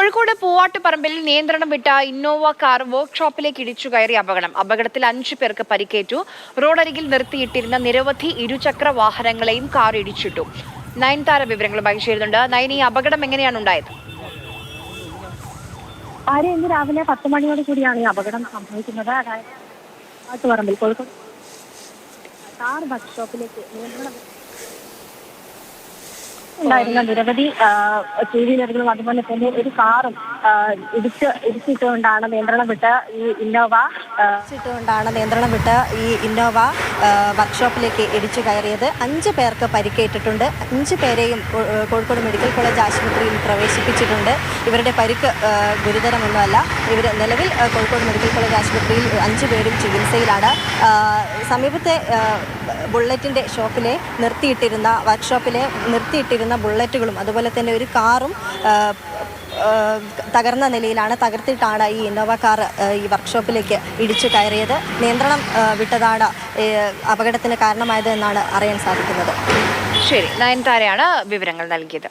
കോഴിക്കോട് പൂവാട്ടുപറമ്പിൽ നിയന്ത്രണം വിട്ട Innova car വർക്ക്ഷോപ്പിലേക്ക് ഇടിച്ചു കയറിയ അപകടത്തിൽ 5 പേർക്ക് പരിക്കേറ്റു. റോഡരികിൽ നിർത്തിയിട്ടിരുന്ന നിരവധി ഇരുചക്ര വാഹനങ്ങളെയും കാർ ഇടിച്ചിട്ടു. നയൻതാര വിവരങ്ങളുമായി ചേരുന്നുണ്ട്. നയൻ, ഈ അപകടം എങ്ങനെയാണ് ഉണ്ടായത്? ഇന്ന് രാവിലെ 10 മണിയോട് കൂടിയാണ് ഈ അപകടം സംഭവിക്കുന്നത്. അതായത് പൂവാട്ടുപറമ്പിൽ കോഴിക്കോട് കാർ വർക്ക്ഷോപ്പിലേക്ക് നിയന്ത്രണം ഉണ്ടായിരുന്ന നിരവധി ടൂ വീലറുകളും അതുപോലെ തന്നെ ഒരു കാറും ഇടിച്ചിട്ടുകൊണ്ടാണ് നിയന്ത്രണം വിട്ട് ഈ ഇന്നോവ വർക്ക്ഷോപ്പിലേക്ക് ഇടിച്ചു കയറിയത്. 5 പേർക്ക് പരിക്കേറ്റിട്ടുണ്ട്. 5 പേരെയും കോഴിക്കോട് മെഡിക്കൽ കോളേജ് ആശുപത്രിയിൽ പ്രവേശിപ്പിച്ചിട്ടുണ്ട്. ഇവരുടെ പരിക്ക് ഗുരുതരമൊന്നുമല്ല. ഇവർ നിലവിൽ കോഴിക്കോട് മെഡിക്കൽ കോളേജ് ആശുപത്രിയിൽ 5 പേരും ചികിത്സയിലാണ്. സമീപത്തെ ബുള്ളറ്റിൻ്റെ ഷോപ്പിലെ വർക്ക്ഷോപ്പിലെ നിർത്തിയിട്ടിരുന്ന ബുള്ളറ്റുകളും അതുപോലെ തന്നെ ഒരു കാറും തകർന്ന നിലയിലാണ്. തകർത്തിട്ടാണ് ഈ ഇന്നോവ കാർ ഈ വർക്ക്ഷോപ്പിലേക്ക് ഇടിച്ചു കയറിയത്. നിയന്ത്രണം വിട്ടതാണ് അപകടത്തിന് കാരണമായത് എന്നാണ് അറിയാൻ സാധിക്കുന്നത്. ശരി, നയൻതാരയാണ് വിവരങ്ങൾ നൽകിയത്.